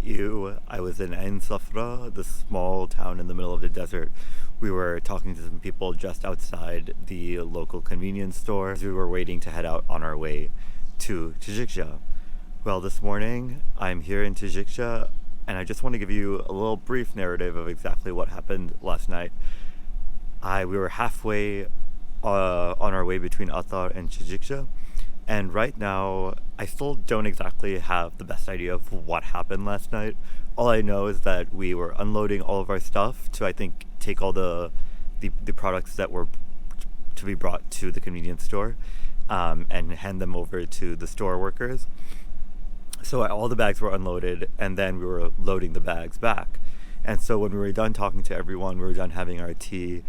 you, I was in Ain Safra, this small town in the middle of the desert. We were talking to some people just outside the local convenience store as we were waiting to head out on our way to Tidjikja. Well, this morning I'm here in Tidjikja, and I just want to give you a little brief narrative of exactly what happened last night. We were halfway on our way between Athar and Tidjikja, and right now I still don't exactly have the best idea of what happened last night. All I know is that we were unloading all of our stuff to, I think, take all the products that were to be brought to the convenience store and hand them over to the store workers. So all the bags were unloaded, and then we were loading the bags back. And so when we were done talking to everyone, we were done having our tea,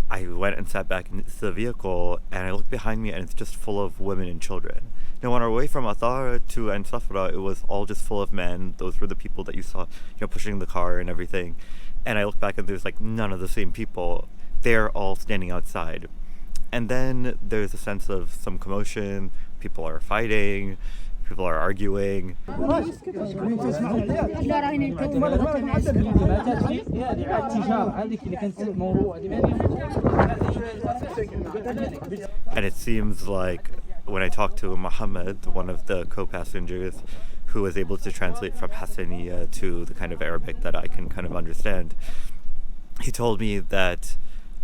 I went and sat back in the vehicle, and I looked behind me, and it's just full of women and children. Now, on our way from Athar to Ain Safra, it was all just full of men. Those were the people that you saw, pushing the car and everything. And I looked back, and there's like none of the same people. They're all standing outside. And then there's a sense of some commotion. People are fighting. People are arguing. And it seems like when I talked to Mohammed, one of the co-passengers, who was able to translate from Hassaniya to the kind of Arabic that I can kind of understand, he told me that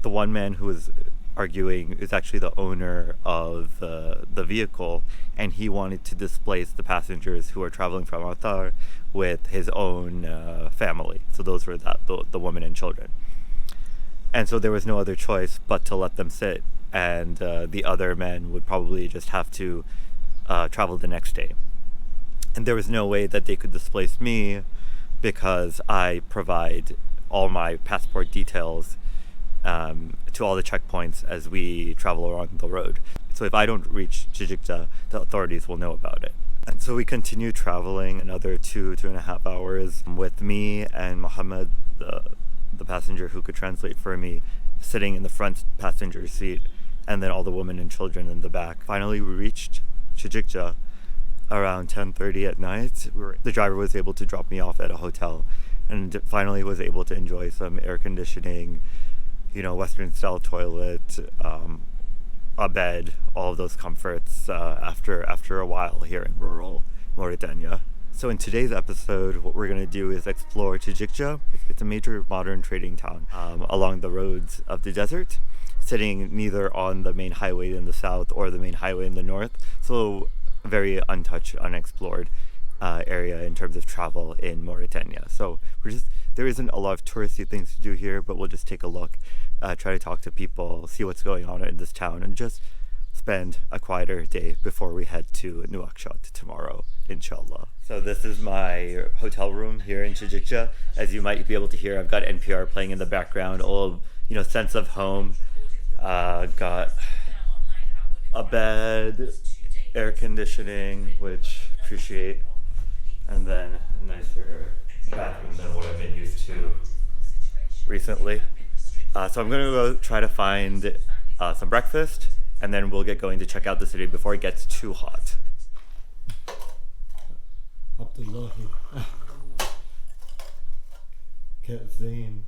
the one man who was arguing is actually the owner of the vehicle, and he wanted to displace the passengers who are traveling from Athar with his own family. So those were the women and children. And so there was no other choice but to let them sit, and the other men would probably just have to travel the next day. And there was no way that they could displace me because I provide all my passport details to all the checkpoints as we travel along the road. So if I don't reach Tidjikja, the authorities will know about it. And so we continue traveling another 2.5 hours with me and Mohammed, the passenger who could translate for me, sitting in the front passenger seat, and then all the women and children in the back. Finally, we reached Tidjikja around 10:30 at night. The driver was able to drop me off at a hotel, and finally was able to enjoy some air conditioning, Western style toilet, a bed, all of those comforts after a while here in rural Mauritania. So in today's episode, what we're going to do is explore Tidjikja. It's a major modern trading town along the roads of the desert, sitting neither on the main highway in the south or the main highway in the north. So a very untouched, unexplored area in terms of travel in Mauritania. So there isn't a lot of touristy things to do here, but we'll just take a look, try to talk to people, see what's going on in this town, and just spend a quieter day before we head to Nouakchott tomorrow, inshallah. So this is my hotel room here in Tidjikja. As you might be able to hear, I've got NPR playing in the background, all sense of home. Got a bed, air conditioning, which I appreciate, and then a nicer bathroom than what I've been used to recently. So I'm going to go try to find some breakfast, and then we'll get going to check out the city before it gets too hot. Abdullahi. Katzeen.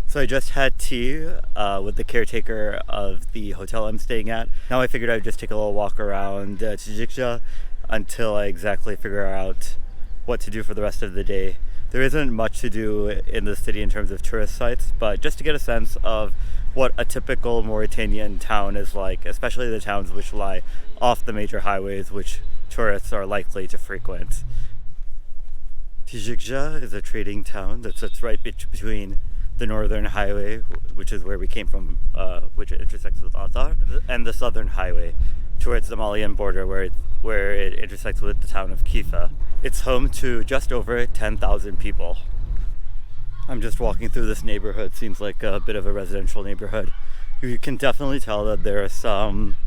So I just had tea with the caretaker of the hotel I'm staying at. Now I figured I'd just take a little walk around Tidjikja until I exactly figure out what to do for the rest of the day. There isn't much to do in the city in terms of tourist sites, but just to get a sense of what a typical Mauritanian town is like, especially the towns which lie off the major highways which tourists are likely to frequent. Tidjikja is a trading town that sits right between the northern highway, which is where we came from, which intersects with Athar, and the southern highway towards the Malian border, where it intersects with the town of Kifa. It's home to just over 10,000 people. I'm just walking through this neighborhood. Seems like a bit of a residential neighborhood. You can definitely tell that there are some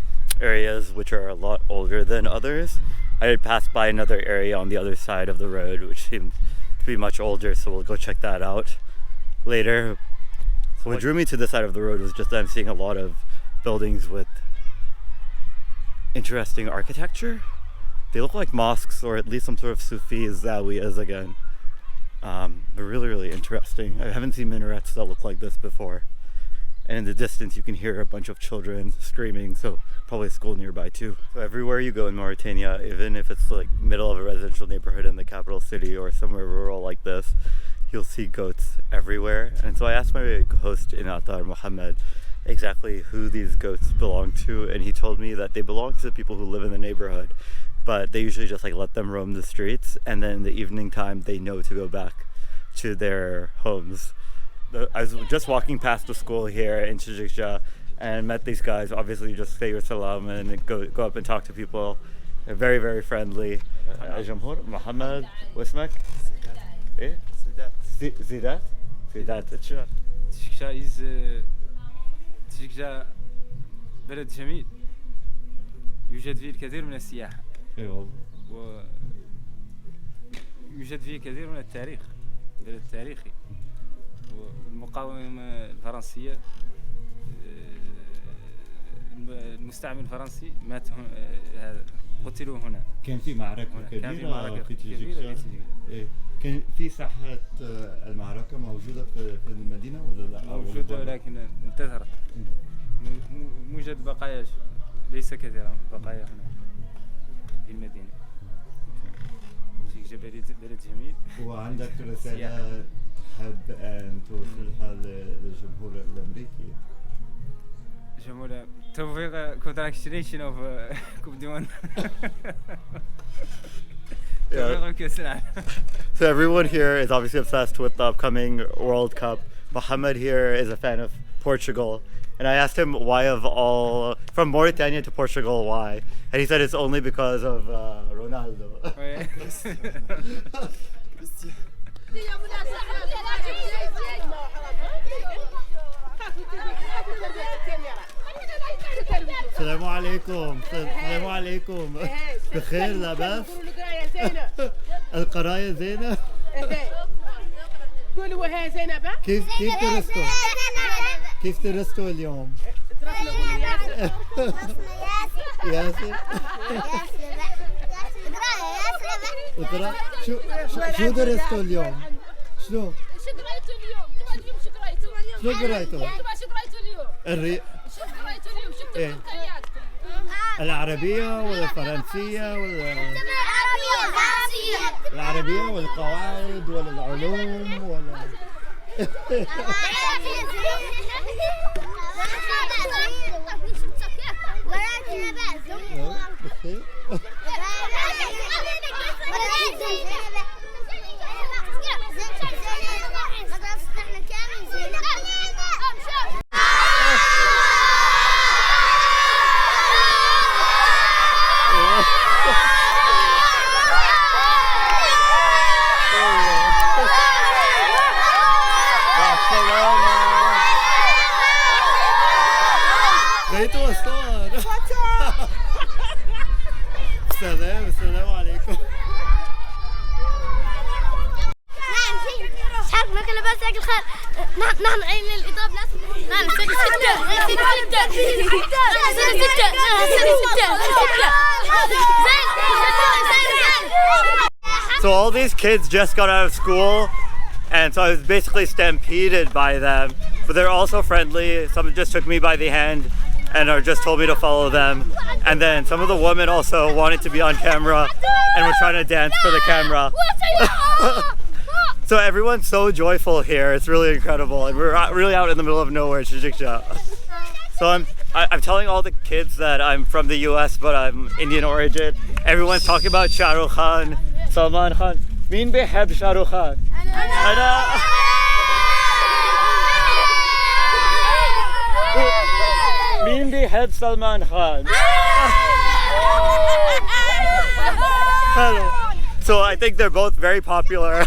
areas which are a lot older than others. I had passed by another area on the other side of the road which seemed to be much older, so we'll go check that out later. So what drew me to this side of the road was just that I'm seeing a lot of buildings with interesting architecture. They look like mosques, or at least some sort of Sufi zawiyas again. But really, really interesting. I haven't seen minarets that look like this before. And in the distance you can hear a bunch of children screaming, so probably a school nearby too. So everywhere you go in Mauritania, even if it's like middle of a residential neighborhood in the capital city or somewhere rural like this, you'll see goats everywhere. And so I asked my host in Atar, Mohammed, exactly who these goats belong to, and he told me that they belong to the people who live in the neighborhood, but they usually just like let them roam the streets, and then in the evening time they know to go back to their homes. I was just walking past the school here in Tidjikja and met these guys. Obviously, you just say your salam and go up and talk to people. They're very, very friendly. Jamhur, Mohammed, واسمك؟ إيه؟ زيدات. زيدات. تجكجة بلد جميل يوجد فيه الكثير من السياحة. اي والله. ويوجد فيه كثير من التاريخ، بلد تاريخي. والمقاومة الفرنسية، المستعمر الفرنسي مات قتلوا هنا. كان في معركة كبيرة في تجكجة. إيه. كان في ساحة المعركة موجودة في المدينة ولا لا؟ موجودة لكن انتثرت. موجد بقايا ليس كثيرا بقايا هنا في المدينة. تجكجة بلد جميل. وعندك رسالة تحب أن توصلها للجمهور الأمريكي؟ جمهور توفيق كونتراكشنيشن أوف كوب ديوان. So everyone here is obviously obsessed with the upcoming World Cup. Mohammed here is a fan of Portugal, and I asked him why of all, from Mauritania to Portugal, why? And he said it's only because of Ronaldo. السلام عليكم. السلام عليكم. بخير لاباس؟ القراية زينة؟ قولوا وهي زينبة؟ كيف درستوا؟ كيف درستوا اليوم؟ درسنا ياسر. ياسر. ياسر. شو درستوا اليوم؟ شنو؟ شو قريتوا اليوم؟ شو قريتوا؟ شو قريتوا؟ شو قريتوا اليوم؟ شو قريتوا اليوم؟ شفتوا امكانياتكم؟ العربية ولا الفرنسية ولا العربية ولا القواعد ولا العلوم ولا السلام عليكم. شحال كل لاباس ياك الخير. نحن عين الإضافة نعم So all these kids just got out of school, and so I was basically stampeded by them, but they're also friendly. Someone just took me by the hand and just told me to follow them, and then some of the women also wanted to be on camera and were trying to dance for the camera. So everyone's so joyful here, it's really incredible, and we're really out in the middle of nowhere in Tidjikja. So I'm telling all the kids that I'm from the US, but I'm Indian origin. Everyone's talking about Shah Rukh Khan, Salman Khan. مين بيحب شاه رخ خان؟ أنا. مين بيحب سلمان خان؟ Hello. So I think they're both very popular.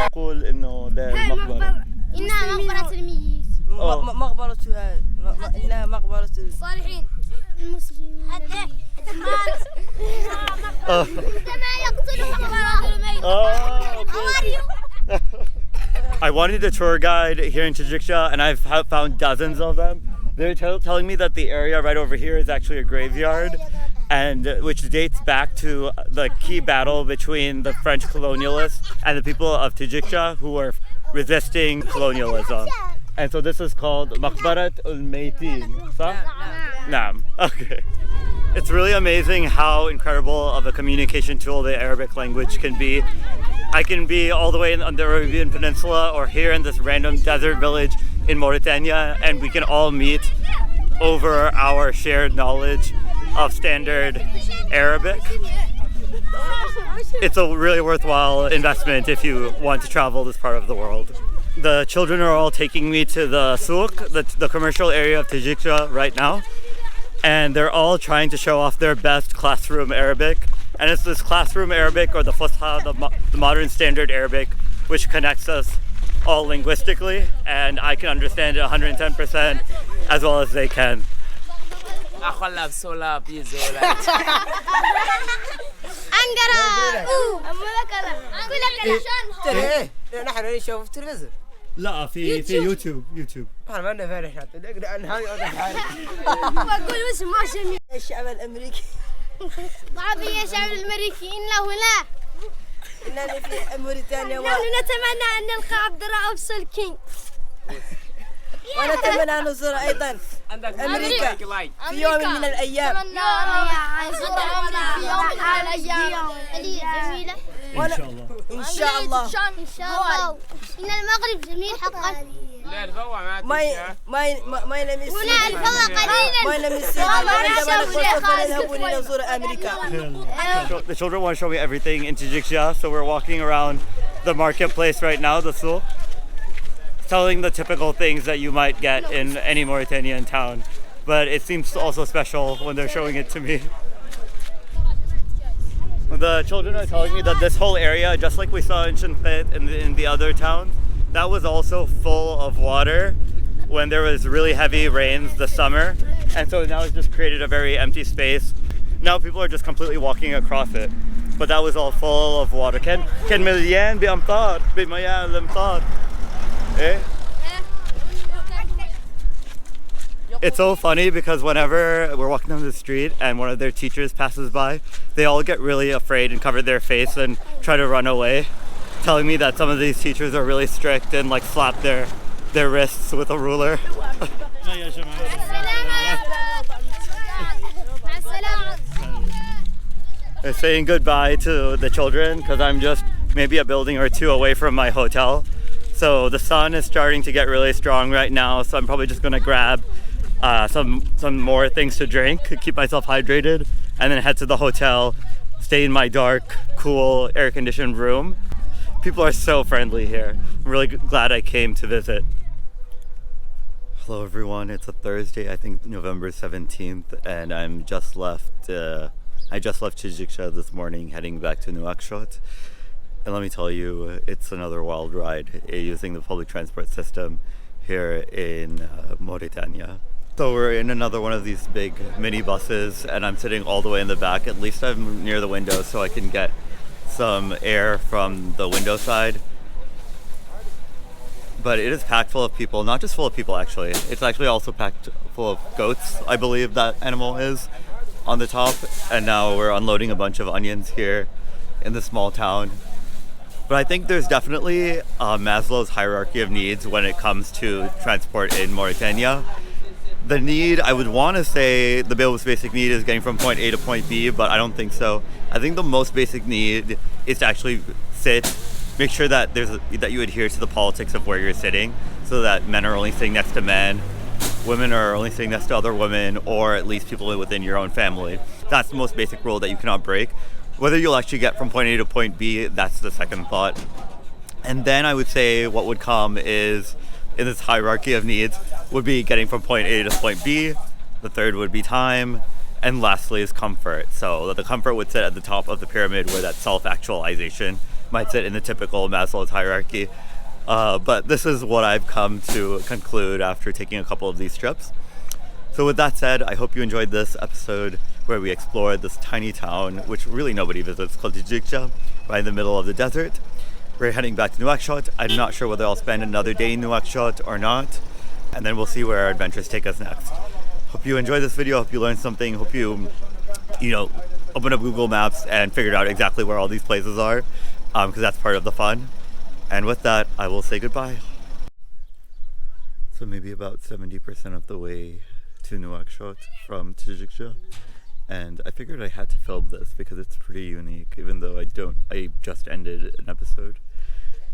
يقول إنه ده المقبرة. إنها مقبرة الميت. مقبرة إنها مقبرة الصالحين. I wanted a tour guide here in Tidjikja, and I've found dozens of them. They're telling me that the area right over here is actually a graveyard, and which dates back to the key battle between the French colonialists and the people of Tidjikja who were resisting colonialism. And so this is called Maqbarat ul-Maytin. Naam. Okay. It's really amazing how incredible of a communication tool the Arabic language can be. I can be all the way on the Arabian Peninsula or here in this random desert village in Mauritania, and we can all meet over our shared knowledge of standard Arabic. It's a really worthwhile investment if you want to travel this part of the world. The children are all taking me to the souk, the commercial area of Tidjikja right now, and they're all trying to show off their best classroom Arabic. And it's this classroom Arabic, or the Fusha, the modern standard Arabic, which connects us all linguistically, and I can understand it 110% as well as they can. نحن نشوف في التلفزيون. لا في يوتيوب. احنا ما لنا فارح نقدر نهاي بقول اسم ما سمي الشعب الامريكي. ضعبي يا شعب الامريكي انه لا انني في موريتانيا نحن نتمنى ان نلقى عبد الرؤوف سلكين. ونتمنى ان نزور ايضا امريكا في يوم من الايام. ان شاء الله ان شاء الله ان المغرب جميل حقا. ما يلمس هنا الفضاء قليلا ما يلمس عندما نذهب لنزور امريكا. The children want to show me everything in Tidjikja, so we're walking around the marketplace right now, the souk, telling the typical things that you might get in any Mauritanian town, but it seems also special when they're showing it to me. The children are telling me that this whole area, just like we saw in Shinfet and in the other towns, that was also full of water when there was really heavy rains this summer, and so now it's just created a very empty space. Now people are just completely walking across it, but that was all full of water. كان مليان بمياه الأمطار. It's so funny because whenever we're walking down the street and one of their teachers passes by, they all get really afraid and cover their face and try to run away, telling me that some of these teachers are really strict and like slap their wrists with a ruler. They're saying goodbye to the children because I'm just maybe a building or two away from my hotel. So the sun is starting to get really strong right now, so I'm probably just gonna grab some more things to drink, keep myself hydrated, and then head to the hotel, stay in my dark, cool, air-conditioned room. People are so friendly here. I'm really glad I came to visit. Hello everyone, it's a Thursday, I think November 17th, and I just left Tidjikja this morning, heading back to Nouakchott. And let me tell you, it's another wild ride using the public transport system here in Mauritania. So we're in another one of these big mini buses, and I'm sitting all the way in the back. At least I'm near the window so I can get some air from the window side. But it is packed full of people, not just full of people actually. It's actually also packed full of goats, I believe that animal is, on the top. And now we're unloading a bunch of onions here in the small town. But I think there's definitely Maslow's hierarchy of needs when it comes to transport in Mauritania. The need, I would want to say the most basic need is getting from point A to point B, but I don't think so. I think the most basic need is to actually sit, make sure that that you adhere to the politics of where you're sitting, so that men are only sitting next to men, women are only sitting next to other women, or at least people within your own family. That's the most basic rule that you cannot break. Whether you'll actually get from point A to point B, that's the second thought. And then I would say what would come is, in this hierarchy of needs, would be getting from point A to point B. The third would be time. And lastly is comfort. So the comfort would sit at the top of the pyramid, where that self-actualization might sit in the typical Maslow's hierarchy. But this is what I've come to conclude after taking a couple of these trips. So with that said, I hope you enjoyed this episode where we explored this tiny town, which really nobody visits, called Tidjikja, right in the middle of the desert. We're heading back to Nouakchott. I'm not sure whether I'll spend another day in Nouakchott or not, and then we'll see where our adventures take us next. Hope you enjoyed this video. Hope you learned something. Hope you open up Google Maps and figured out exactly where all these places are, because that's part of the fun. And with that, I will say goodbye. So maybe about 70% of the way to Nouakchott from Tidjikja, and I figured I had to film this because it's pretty unique, even though I just ended an episode.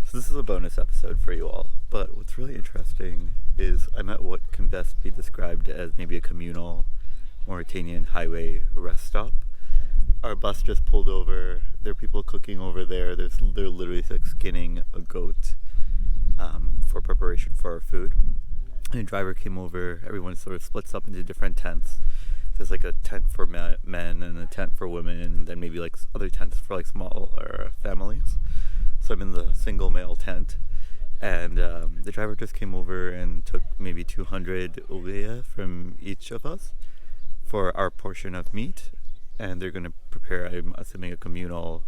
So this is a bonus episode for you all. But what's really interesting is I'm at what can best be described as maybe a communal Mauritanian highway rest stop. Our bus just pulled over. There are people cooking over there. They're literally like skinning a goat for preparation for our food. And a driver came over. Everyone sort of splits up into different tents. There's like a tent for men and a tent for women, and then maybe like other tents for like smaller families. So I'm in the single male tent, and the driver just came over and took maybe 200 ouliya from each of us for our portion of meat, and they're going to prepare, I'm assuming, a communal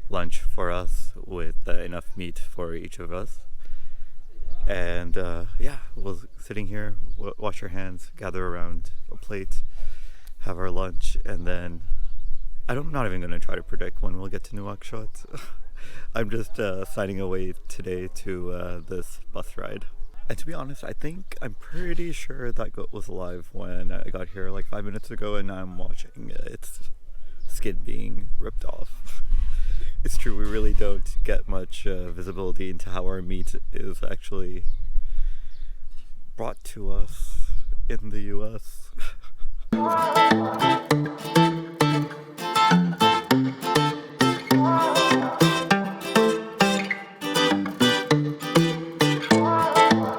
lunch for us with enough meat for each of us. And we'll sitting here, wash our hands, gather around a plate, have our lunch, and then I'm not even going to try to predict when we'll get to Nouakchott. I'm just signing away today to this bus ride. And to be honest, I'm pretty sure that goat was alive when I got here like 5 minutes ago, and now I'm watching its skin being ripped off. It's true, we really don't get much visibility into how our meat is actually brought to us in the US.